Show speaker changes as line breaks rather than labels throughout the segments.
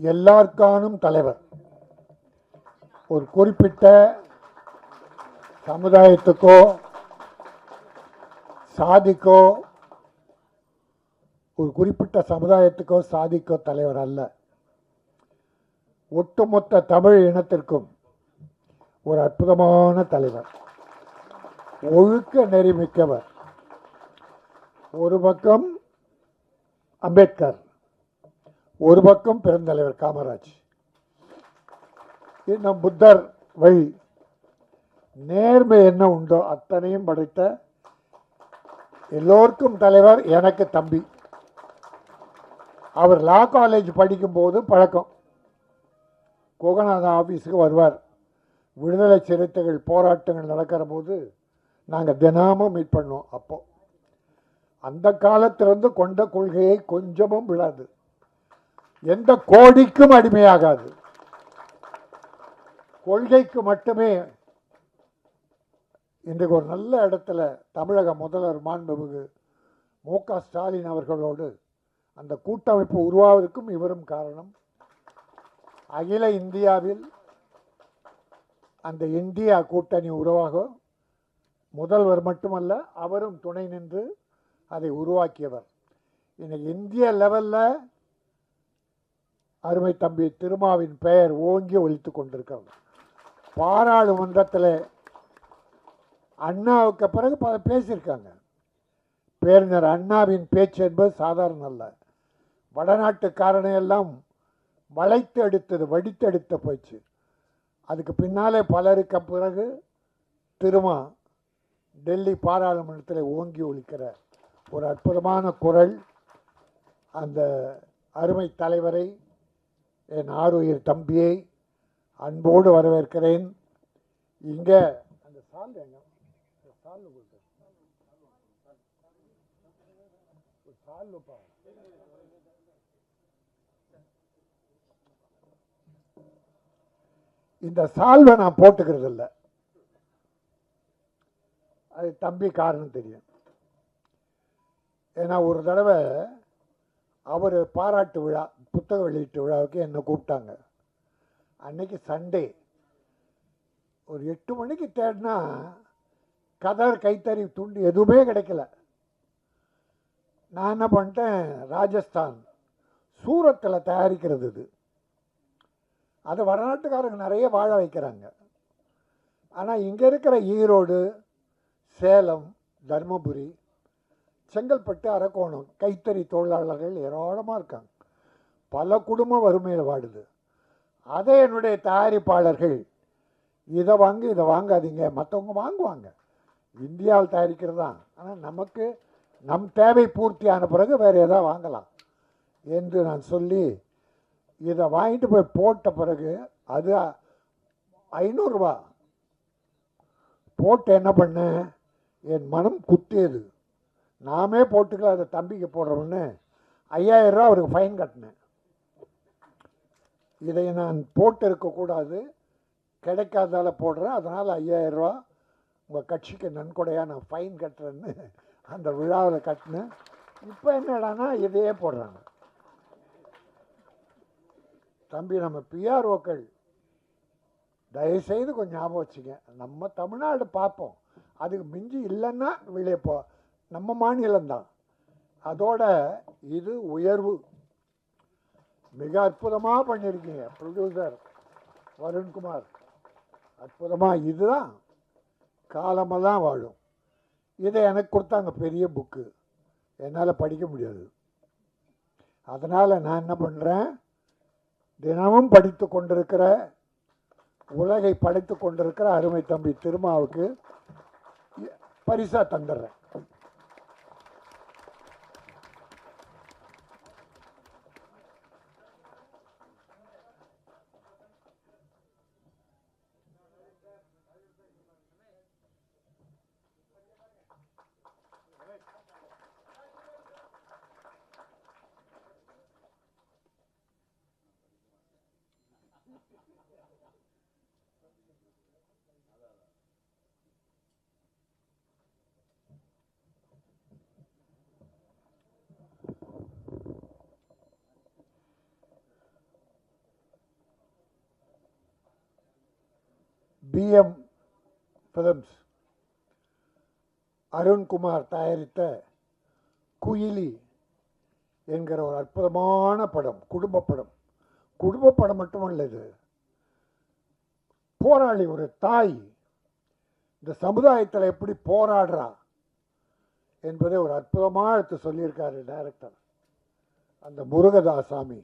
எல்லாருக்கானும் தலைவர். ஒரு குறிப்பிட்ட சமுதாயத்துக்கோ சாதிக்கோ ஒரு குறிப்பிட்ட சமுதாயத்துக்கோ சாதிக்கோ தலைவர் அல்ல. ஒட்டுமொத்த தமிழ் இனத்திற்கும் ஒரு அற்புதமான தலைவர், ஒழுக்க நெறிமிக்கவர். ஒரு பக்கம் அம்பேத்கர், ஒரு பக்கம் பெருந்தலைவர் காமராஜ், இன்னும் புத்தர் வழி நேர்மை என்ன உண்டோ அத்தனையும் படைத்த எல்லோருக்கும் தலைவர். எனக்கு தம்பி, அவர் லா காலேஜ் படிக்கும்போது பழக்கம். கோகநாதன் ஆஃபீஸுக்கு வருவார். விடுதலை சிறுத்தைகள் போராட்டங்கள் நடக்கிற போது நாங்கள் தினமும் மீட் பண்ணோம். அப்போ அந்த காலத்திலிருந்து கொண்ட கொள்கையை கொஞ்சமும் விடாது, எந்த கோடிக்கும் அடிமையாகாது, கொள்கைக்கு மட்டுமே. இன்றைக்கு ஒரு நல்ல இடத்துல தமிழக முதல்வர் மாண்புமிகு மு.க. ஸ்டாலின் அவர்களோடு அந்த கூட்டமைப்பு உருவாவதற்கும் இவரும் காரணம். அகில இந்தியாவில் அந்த இந்தியா கூட்டணி உருவாக முதல்வர் மட்டுமல்ல, அவரும் துணை நின்று அதை உருவாக்கியவர். இன்னைக்கு இந்திய லெவலில் அருமை தம்பி திருமாவின் பெயர் ஓங்கி ஒலித்து கொண்டிருக்கிறது. பாராளுமன்றத்தில் அண்ணாவுக்கு பிறகு பேசியிருக்காங்க. பேரறிஞர் அண்ணாவின் பேச்சு என்பது சாதாரண அல்ல. வடநாட்டுக்காரனை எல்லாம் வளைத்து எடுத்தது, வடித்து எடுத்த போச்சு. அதுக்கு பின்னாலே பலருக்கு பிறகு திருமா டெல்லி பாராளுமன்றத்தில் ஓங்கி ஒலிக்கிற ஒரு அற்புதமான குரல். அந்த அருமை தலைவரை, என் ஆருயிர் தம்பியை அன்போடு வரவேற்கிறேன். இங்கே அந்த சால் எங்க சால் சால்ப்பா இந்த சால்வை நான் போட்டுக்கிறது இல்லை, அது தம்பி காரணம் தெரியும். ஏன்னா ஒரு தடவை அவர் பாராட்டு விழா, புத்தக வெளியீட்டு விழாவுக்கு என்னை கூப்பிட்டாங்க. அன்னைக்கு சண்டே. ஒரு 8 மணிக்கு தேடினா கதர் கைத்தறி துண்டு எதுவுமே கிடைக்கல. நான் என்ன பண்ணிட்டேன், ராஜஸ்தான் சூரத்தில் தயாரிக்கிறது இது, அது வடநாட்டுக்காரங்க நிறைய வாழ வைக்கிறாங்க. ஆனால் இங்கே இருக்கிற ஈரோடு, சேலம், தருமபுரி, செங்கல்பட்டு, அரக்கோணம் கைத்தறி தொழிலாளர்கள் ஏராளமாக இருக்காங்க. பல குடும்பம் வறுமையில் வாடுது. அதை என்னுடைய தயாரிப்பாளர்கள் இதை வாங்க இதை வாங்காதீங்க, மற்றவங்க வாங்குவாங்க, இந்தியாவில் தயாரிக்கிறது தான், ஆனால் நமக்கு நம் தேவை பூர்த்தியான பிறகு வேறு எதாவது வாங்கலாம் என்று நான் சொல்லி இதை வாங்கிட்டு போய் போட்ட பிறகு அது 500 ரூபா போட்டு என்ன பண்ணேன், என் மனம் குத்தியது. நாமே போட்டுக்கலாம், அதை தம்பிக்கு போடுறோம்னு 5000 ரூபா அவருக்கு ஃபைன் கட்டினேன். இதை நான் போட்டு இருக்கக்கூடாது, கிடைக்காதால போடுறேன், அதனால் 5000 ரூபா உங்கள் கட்சிக்கு நன்கொடையாக நான் ஃபைன் கட்டுறேன்னு அந்த விழாவில் கட்டினேன். இப்போ என்னடானா இதையே போடுறாங்க. தம்பி, நம்ம பிஆர்ஓக்கள் தயவுசெய்து கொஞ்சம் ஞாபகம் வச்சுங்க. நம்ம தமிழ்நாடு பார்ப்போம், அதுக்கு மிஞ்சி இல்லைன்னா வெளியே போ, நம்ம மாநிலம்தான். அதோட இது உயர்வு. மிக அற்புதமாக பண்ணியிருக்கீங்க ப்ரொடியூசர் வருண்குமார், அற்புதமாக. இதுதான் காலமெல்லாம் வாழும். இதை எனக்கு கொடுத்தாங்க, பெரிய புக்கு, என்னால் படிக்க முடியாது. அதனால் நான் என்ன பண்ணுறேன், தினமும் படித்து கொண்டிருக்கிற, உலகை படைத்து கொண்டிருக்கிற அருமை தம்பி திருமாவுக்கு பரிசாக தந்துடுறேன். பிஎம் ஃபிலிம்ஸ் அருண்குமார் தயாரித்த குயிலி என்கிற ஒரு அற்புதமான படம், குடும்ப படம் மட்டுமல்ல, இது போராளி, ஒரு தாய் இந்த சமுதாயத்தில் எப்படி போராடுறா என்பதை ஒரு அற்புதமாக எடுத்து சொல்லியிருக்காரு டைரக்டர் அந்த முருகசாமி,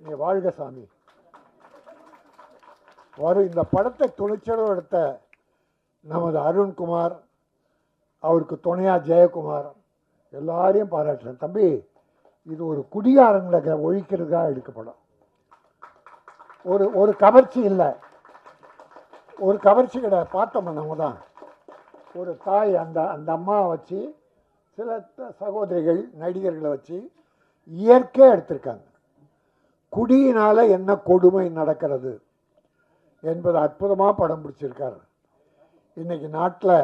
நீ வாழ்க சாமி. இந்த படத்தை துணிச்சலோடு எடுத்த நமது அருண்குமார், அவருக்கு துணையா ஜெயக்குமார், எல்லாரையும் பாராட்டுறேன். தம்பி, இது ஒரு குடிகாரங்களை ஒழிக்கிறதுக்காக எடுக்கப்படும். ஒரு கவர்ச்சி இல்லை, ஒரு கவர்ச்சி கிடையாது. பார்த்தோம் நம்ம தான் ஒரு தாய், அந்த அம்மாவை வச்சு சில சகோதரிகள் நடிகர்களை வச்சு இயற்கையாக எடுத்திருக்காங்க. குடியினால் என்ன கொடுமை நடக்கிறது என்பது அற்புதமாக படம் பிடிச்சிருக்காரு. இன்றைக்கி நாட்டில்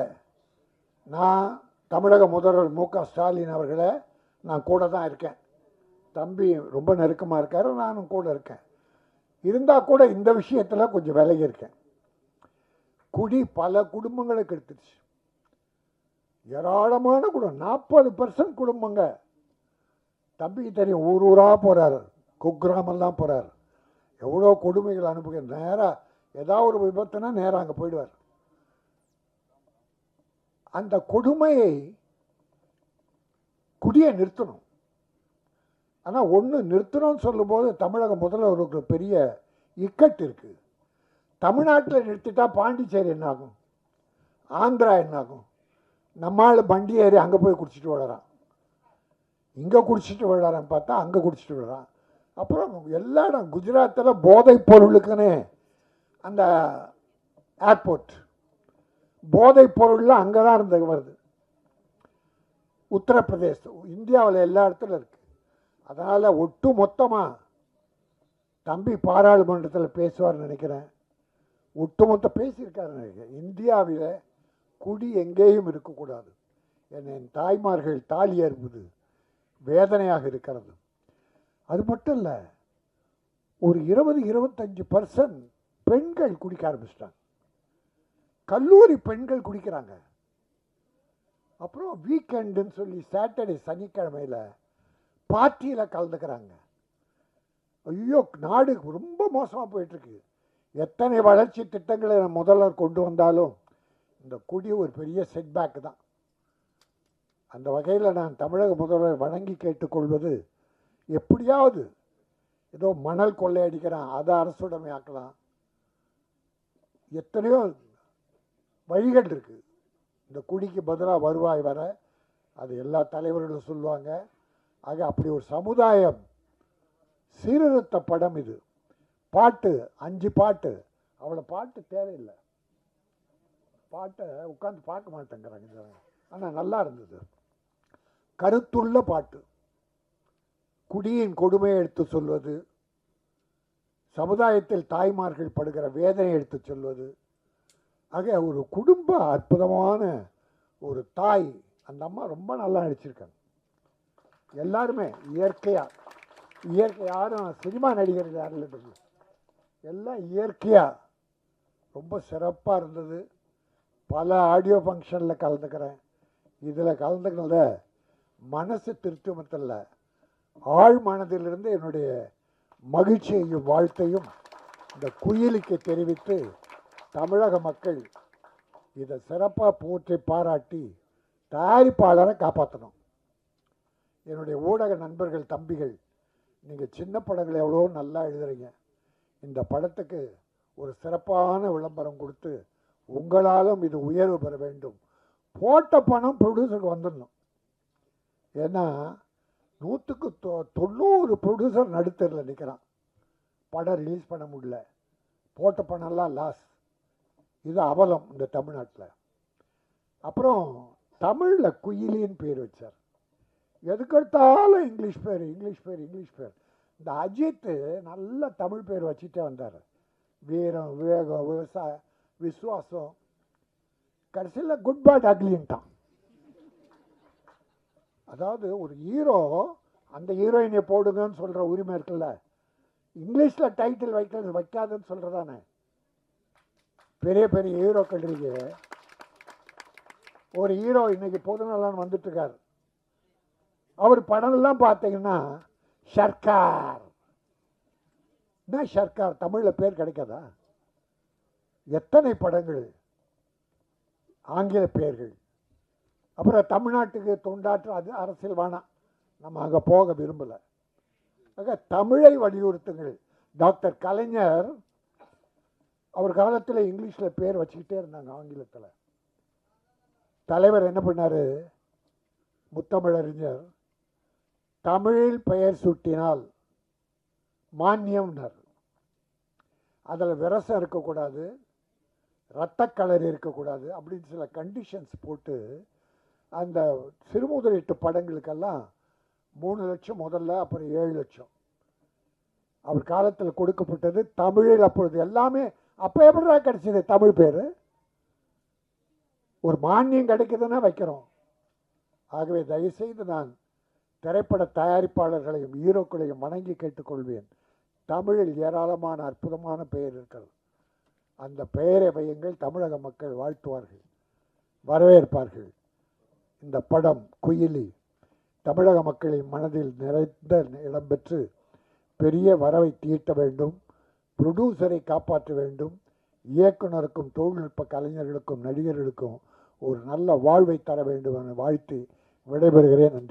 நான் தமிழக முதல்வர் மு.க. ஸ்டாலின் அவர்களை நான் கூட தான் இருக்கேன். தம்பி ரொம்ப நெருக்கமாக இருக்கார், நானும் கூட இருக்கேன். இருந்தால் கூட இந்த விஷயத்தில் கொஞ்சம் விலகி இருக்கேன். குடி பல குடும்பங்களுக்கு எடுத்துருச்சு. ஏராளமான குடும்பம், 40% குடும்பங்க. தம்பிக்கு தெரியும், ஊராக போகிறார், குக்கிராமெல்லாம் போகிறார், எவ்வளோ கொடுமைகள் அனுப்புகிற. நேராக ஏதாவது ஒரு விபத்துனா நேராக அங்கே போயிடுவார். அந்த கொடுமையை குடியை நிறுத்தணும். ஆனால் ஒன்று நிறுத்தணும்னு சொல்லும்போது தமிழக முதல்வருக்கு பெரிய இக்கட்டு இருக்குது. தமிழ்நாட்டில் நிறுத்திட்டா பாண்டிச்சேரி என்னாகும், ஆந்திரா என்னாகும்? நம்மால் வண்டி ஏறி அங்கே போய் குடிச்சிட்டு விழறான், இங்கே குடிச்சிட்டு விழறான்னு பார்த்தா அங்கே குடிச்சிட்டு விழறான். அப்புறம் எல்லா இடம், குஜராத்தில் போதைப் பொருளுக்குன்னு அந்த ஏர்போர்ட், போதைப் பொருள்லாம் அங்கே தான் வருது. உத்தரப்பிரதேசம், இந்தியாவில் எல்லா இடத்துலையும் இருக்குது. அதனால் ஒட்டு மொத்தமாக தம்பி பாராளுமன்றத்தில் பேசுவார்னு நினைக்கிறேன். ஒட்டுமொத்த பேசியிருக்காரு நினைக்கிறேன். இந்தியாவில் குடி எங்கேயும் இருக்கக்கூடாது. என் தாய்மார்கள் தாலி அறுப்பது வேதனையாக இருக்கிறது. அது மட்டும் இல்லை, ஒரு 20-25% பெண்கள் குடிக்க ஆரம்பிச்சிட்டாங்க. கல்லூரி பெண்கள் குடிக்கிறாங்க. அப்புறம் வீக்கெண்டுன்னு சொல்லி சாட்டர்டே சனிக்கிழமையில் பார்ட்டியில் கலந்துக்கிறாங்க. ஐயோ, நாடு ரொம்ப மோசமாக போயிட்டுருக்கு. எத்தனை வளர்ச்சி திட்டங்களை முதல்வர் கொண்டு வந்தாலும் இந்த குடி ஒரு பெரிய செட்பேக் தான். அந்த வகையில் நான் தமிழக முதல்வர் வணங்கி கேட்டுக்கொள்வது, எப்படியாவது ஏதோ மணல் கொள்ளையடிக்கிறான், அதை அரசுடைமை ஆக்கலாம். எத்தனையோ வழிகள் இருக்குது இந்த குடிக்கு பதிலாக வருவாய் வர. அது எல்லா தலைவர்களும் சொல்லுவாங்க. ஆக அப்படி ஒரு சமுதாயம் சீர்திருத்த படம் இது. பாட்டு 5 பாட்டு, அவ்வளோ பாட்டு தேவையில்லை. பாட்டை உட்காந்து பார்க்க மாட்டேங்கிறாங்க. ஆனால் நல்லா இருந்தது, கருத்துள்ள பாட்டு. குடியின் கொடுமையை எடுத்து சொல்வது, சமுதாயத்தில் தாய்மார்கள் படுகிற வேதனை எடுத்து சொல்வது. ஆக ஒரு குடும்ப அற்புதமான ஒரு தாய். அந்த அம்மா ரொம்ப நல்லா நடிச்சிருக்காங்க. எல்லாருமே இயற்கை, யாரும் சினிமா நடிகர்கள் யாரும் இல்லை, எல்லாம் இயற்கையாக ரொம்ப சிறப்பாக இருந்தது. பல ஆடியோ ஃபங்க்ஷனில் கலந்துக்கிறேன். இதில் கலந்துக்கிறத மனசு திருத்தமத்தில் ஆழ் மனதிலிருந்து என்னுடைய மகிழ்ச்சியையும் வாழ்த்தையும் இந்த குயிலிக்கு தெரிவித்து, தமிழக மக்கள் இதை சிறப்பாக போற்றி பாராட்டி தயாரிப்பாளரை காப்பாற்றணும். என்னுடைய ஊடக நண்பர்கள், தம்பிகள், நீங்கள் சின்ன படங்களை எவ்வளோ நல்லா எழுதுறீங்க. இந்த படத்துக்கு ஒரு சிறப்பான விளம்பரம் கொடுத்து உங்களாலும் இது உயர்வு பெற வேண்டும். போட்ட பணம் ப்ரொடியூசருக்கு வந்துடணும். ஏன்னா 100க்கு 90 ப்ரொடியூசர் நடுத்தரில் நிற்கிறான், படம் ரிலீஸ் பண்ண முடியல, போட்ட பணம்லாம் லாஸ். இது அவலம் இந்த தமிழ்நாட்டில். அப்புறம் தமிழில் குயிலின்னு பேர் வச்சார். எதுக்கெடுத்தாலும் இங்கிலீஷ் பேர். இந்த அஜித்து நல்ல தமிழ் பேர் வச்சுட்டே வந்தார். வீரம், விவேகம், விசுவாசம். கடைசியில் குட் பேட் அக்லின்ட்டான். அதாவது ஒரு ஹீரோ அந்த ஹீரோயினை போடுங்கன்னு சொல்கிற உரிமை இருக்குல்ல, இங்கிலீஷில் டைட்டில் வைக்காதுன்னு சொல்கிறதானே. பெரிய பெரிய ஹீரோக்கள் இருக்கு. ஒரு ஹீரோ இன்னைக்கு பொதுநலன் வந்துட்டுருக்கார். அவர் படம்லாம் பார்த்தீங்கன்னா சர்க்கார். என்ன சர்க்கார் தமிழில் பேர் கிடைக்காதா? எத்தனை படங்கள் ஆங்கில பெயர்கள். அப்புறம் தமிழ்நாட்டுக்கு தொண்டாற்ற அது அரசியல் வேணாம், நம்ம அங்கே போக விரும்பலை. ஆக தமிழை வலியுறுத்துங்கள். டாக்டர் கலைஞர் அவர் காலத்தில் இங்கிலீஷில் பேர் வச்சுக்கிட்டே இருந்தாங்க, ஆங்கிலத்தில். தலைவர் என்ன பண்ணார், முத்தமிழறிஞர், தமிழில் பெயர் சூட்டினால் மானியம்னார். அதில் விரசம் இருக்கக்கூடாது, இரத்தக்கலர் இருக்கக்கூடாது அப்படின்னு சில கண்டிஷன்ஸ் போட்டு அந்த சிறுமுதலீட்டு படங்களுக்கெல்லாம் 3 லட்சம் முதல்ல, அப்புறம் 7 லட்சம் அவர் காலத்தில் கொடுக்கப்பட்டது. தமிழில் அப்பொழுது எல்லாமே அப்போ எப்படிடா கிடைச்சிது தமிழ் பேர்? ஒரு மானியம் கிடைக்குதுன்னா வைக்கிறோம். ஆகவே தயவுசெய்து நான் திரைப்பட தயாரிப்பாளர்களையும் ஹீரோக்களையும் வணங்கி கேட்டுக்கொள்வேன். தமிழில் ஏராளமான அற்புதமான பெயர் இருக்கிறது. அந்த பெயரை வையுங்கள். தமிழக மக்கள் வாழ்த்துவார்கள், வரவேற்பார்கள். இந்த படம் குயிலி தமிழக மக்களின் மனதில் நிறைந்த இடம் பெற்று பெரிய வரவை தீட்ட வேண்டும். ப்ரொடியூசரை காப்பாற்ற வேண்டும். இயக்குனருக்கும் தொழில்நுட்ப கலைஞர்களுக்கும் நடிகர்களுக்கும் ஒரு நல்ல வாழ்வை தர வேண்டும் என வாழ்த்தி விடைபெறுகிறேன். நன்றி.